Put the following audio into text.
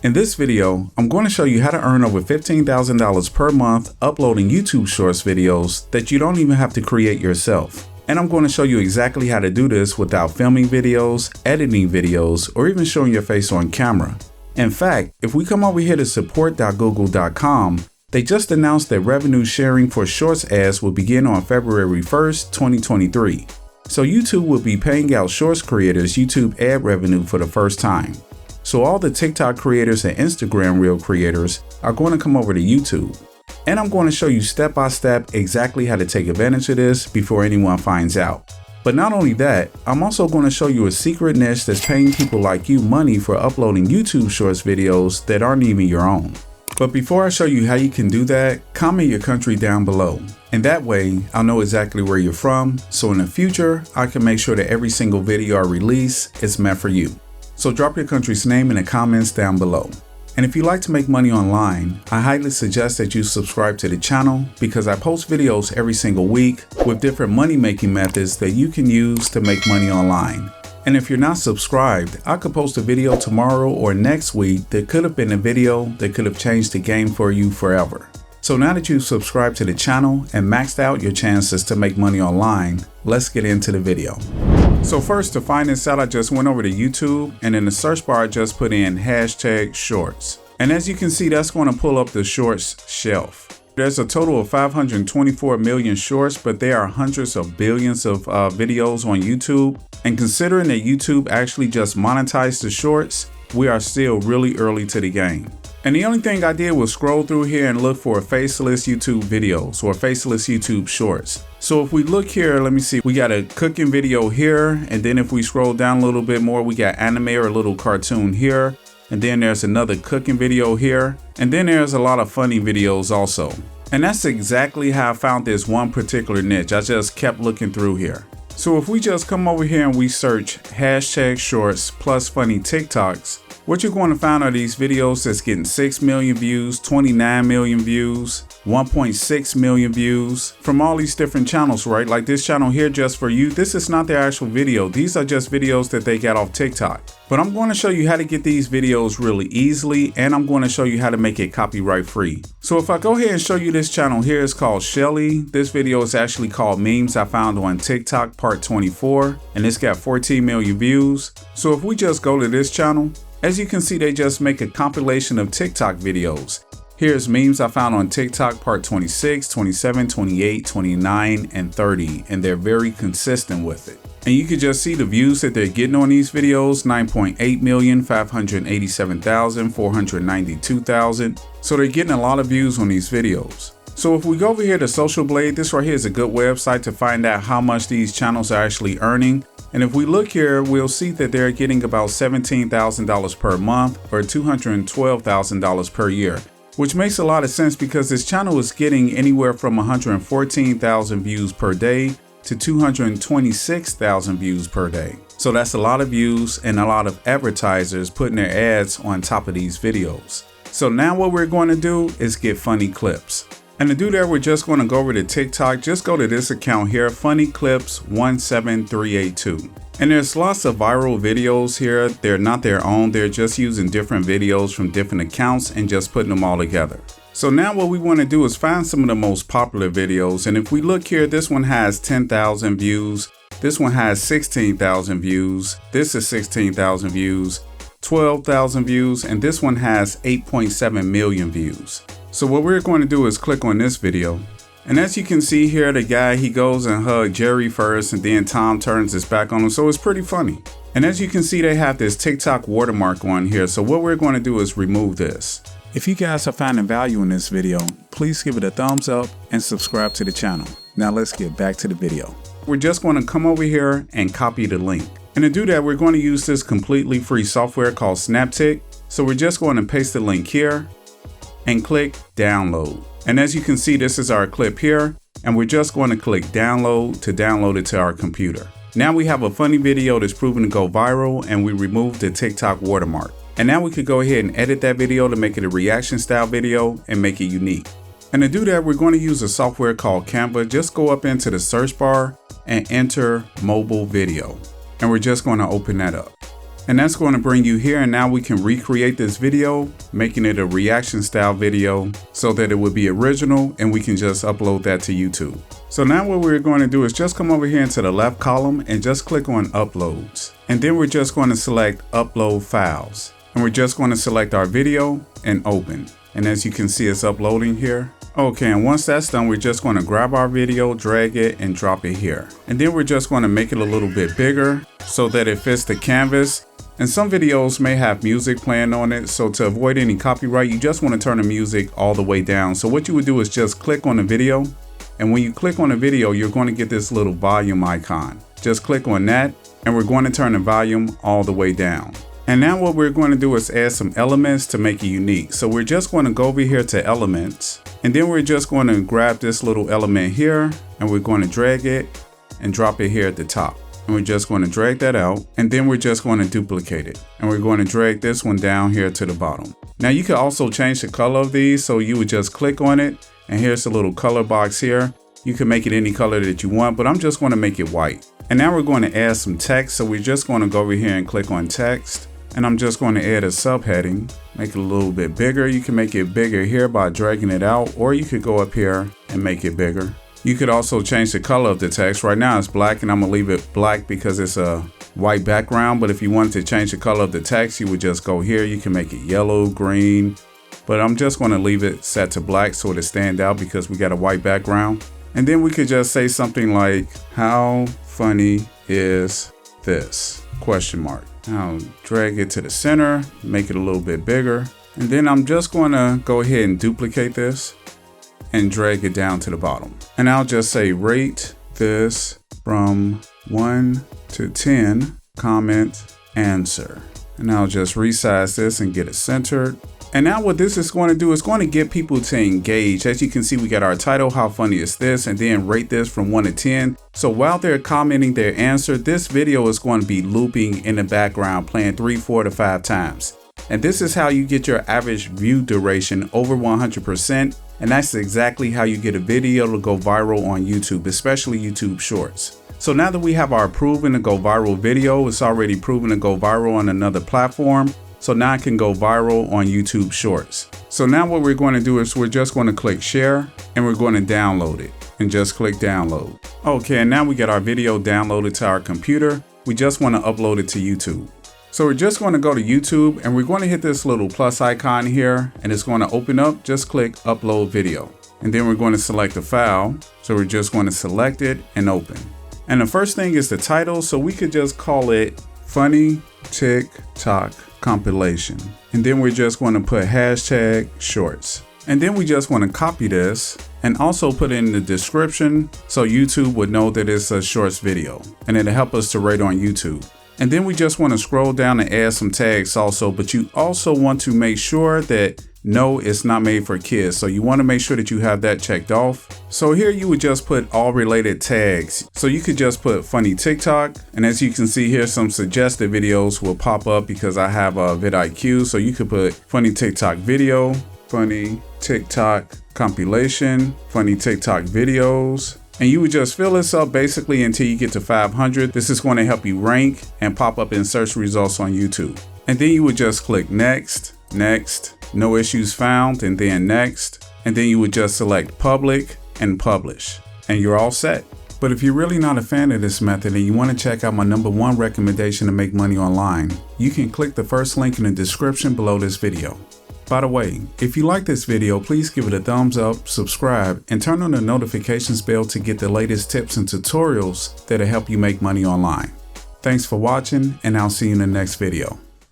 In this video, I'm going to show you how to earn over $15,000 per month uploading YouTube Shorts videos that you don't even have to create yourself. And I'm going to show you exactly how to do this without filming videos, editing videos, or even showing your face on camera. In fact, if we come over here to support.google.com, they just announced that revenue sharing for Shorts ads will begin on February 1st, 2023. So YouTube will be paying out Shorts creators YouTube ad revenue for the first time. So all the TikTok creators and Instagram Reel creators are going to come over to YouTube. And I'm going to show you step by step exactly how to take advantage of this before anyone finds out. But not only that, I'm also going to show you a secret niche that's paying people like you money for uploading YouTube Shorts videos that aren't even your own. But before I show you how you can do that, comment your country down below. And that way, I'll know exactly where you're from, so in the future, I can make sure that every single video I release is meant for you. So drop your country's name in the comments down below. And if you like to make money online, I highly suggest that you subscribe to the channel because I post videos every single week with different money making methods that you can use to make money online. And if you're not subscribed, I could post a video tomorrow or next week that could have been a video that could have changed the game for you forever. So now that you've subscribed to the channel and maxed out your chances to make money online, let's get into the video. So first, to find this out, I just went over to YouTube, and in the search bar I just put in #shorts. And as you can see, that's going to pull up the Shorts shelf. There's a total of 524 million shorts, but there are hundreds of billions of videos on YouTube. And considering that YouTube actually just monetized the shorts, we are still really early to the game. And the only thing I did was scroll through here and look for faceless YouTube videos or faceless YouTube shorts. So if we look here, let me see, we got a cooking video here. And then if we scroll down a little bit more, we got anime or a little cartoon here. And then there's another cooking video here. And then there's a lot of funny videos also. And that's exactly how I found this one particular niche. I just kept looking through here. So if we just come over here and we search #shorts plus funny TikToks, what you're going to find are these videos that's getting 6 million views, 29 million views, 1.6 million views from all these different channels, right? Like this channel here, Just For You. This is not their actual video. These are just videos that they got off TikTok. But I'm going to show you how to get these videos really easily, and I'm going to show you how to make it copyright free. So if I go ahead and show you this channel here, it's called Shelly. This video is actually called Memes I Found on TikTok Part 24, and it's got 14 million views. So if we just go to this channel, as you can see, they just make a compilation of TikTok videos. Here's Memes I Found on TikTok Part 26, 27, 28, 29, and 30, and they're very consistent with it. And you can just see the views that they're getting on these videos, 9.8 million, 587,000, 492,000. So they're getting a lot of views on these videos. So if we go over here to Social Blade, this right here is a good website to find out how much these channels are actually earning. And if we look here, we'll see that they're getting about $17,000 per month or $212,000 per year, which makes a lot of sense because this channel is getting anywhere from 114,000 views per day to 226,000 views per day. So that's a lot of views and a lot of advertisers putting their ads on top of these videos. So now what we're going to do is get funny clips. And to do that, we're just going to go over to TikTok. Just go to this account here, Funny Clips 17382. And there's lots of viral videos here. They're not their own. They're just using different videos from different accounts and just putting them all together. So now what we want to do is find some of the most popular videos. And if we look here, this one has 10,000 views. This one has 16,000 views. This is 16,000 views, 12,000 views, and this one has 8.7 million views. So what we're going to do is click on this video. And as you can see here, the guy, he goes and hugs Jerry first, and then Tom turns his back on him. So it's pretty funny. And as you can see, they have this TikTok watermark on here. So what we're going to do is remove this. If you guys are finding value in this video, please give it a thumbs up and subscribe to the channel. Now let's get back to the video. We're just going to come over here and copy the link. And to do that, we're going to use this completely free software called Snaptic. So we're just going to paste the link here and click download. And as you can see, this is our clip here, and we're just going to click download to download it to our computer. Now we have a funny video that's proven to go viral, and we removed the TikTok watermark. And now we could go ahead and edit that video to make it a reaction style video and make it unique. And to do that, we're going to use a software called Canva. Just go up into the search bar and enter mobile video. And we're just going to open that up. And that's going to bring you here, and now we can recreate this video, making it a reaction style video so that it would be original, and we can just upload that to YouTube. So now what we're going to do is just come over here into the left column and just click on uploads. And then we're just going to select upload files. And we're just going to select our video and open. And as you can see, it's uploading here. Okay, and once that's done, we're just going to grab our video, drag it, and drop it here. And then we're just going to make it a little bit bigger so that it fits the canvas. And some videos may have music playing on it, so to avoid any copyright, you just want to turn the music all the way down. So what you would do is just click on the video, and when you click on the video, you're going to get this little volume icon. Just click on that, and we're going to turn the volume all the way down. And now what we're going to do is add some elements to make it unique. So we're just going to go over here to elements, and then we're just going to grab this little element here, and we're going to drag it and drop it here at the top. And we're just going to drag that out, and then we're just going to duplicate it. And we're going to drag this one down here to the bottom. Now you can also change the color of these. So you would just click on it, and here's the little color box here. You can make it any color that you want, but I'm just going to make it white. And now we're going to add some text. So we're just going to go over here and click on text. And I'm just going to add a subheading, make it a little bit bigger. You can make it bigger here by dragging it out, or you could go up here and make it bigger. You could also change the color of the text. Right now it's black, and I'm gonna leave it black because it's a white background. But if you wanted to change the color of the text, you would just go here. You can make it yellow, green, but I'm just gonna leave it set to black so it'll stand out because we got a white background. And then we could just say something like, how funny is this? Question mark. I'll drag it to the center, make it a little bit bigger. And then I'm just gonna go ahead and duplicate this and drag it down to the bottom. And I'll just say rate this from 1 to 10, comment, answer. And I'll just resize this and get it centered. And now what this is going to do is going to get people to engage. As you can see, we got our title, how funny is this? And then rate this from 1 to 10. So while they're commenting their answer, this video is going to be looping in the background, playing 3, 4 to 5 times. And this is how you get your average view duration over 100%. And that's exactly how you get a video to go viral on YouTube, especially YouTube Shorts. So now that we have our proven to go viral video, it's already proven to go viral on another platform. So now it can go viral on YouTube Shorts. So now what we're going to do is we're just going to click share, and we're going to download it, and just click download. Okay, and now we got our video downloaded to our computer. We just want to upload it to YouTube. So we're just going to go to YouTube, and we're going to hit this little plus icon here, and it's going to open up. Just click upload video, and then we're going to select the file. So we're just going to select it and open. And the first thing is the title. So we could just call it funny TikTok compilation. And then we're just going to put hashtag shorts. And then we just want to copy this and also put it in the description so YouTube would know that it's a shorts video, and it'll help us to rate on YouTube. And then we just want to scroll down and add some tags also, but you also want to make sure that no, it's not made for kids. So you want to make sure that you have that checked off. So here you would just put all related tags. So you could just put funny TikTok. And as you can see here, some suggested videos will pop up because I have a vidIQ. So you could put funny TikTok video, funny TikTok compilation, funny TikTok videos. And you would just fill this up basically until you get to 500. This is going to help you rank and pop up in search results on YouTube. And then you would just click next, next, no issues found, and then next. And then you would just select public and publish, and you're all set. But if you're really not a fan of this method and you want to check out my #1 recommendation to make money online, you can click the first link in the description below this video. By the way, if you like this video, please give it a thumbs up, subscribe, and turn on the notifications bell to get the latest tips and tutorials that'll help you make money online. Thanks for watching, and I'll see you in the next video.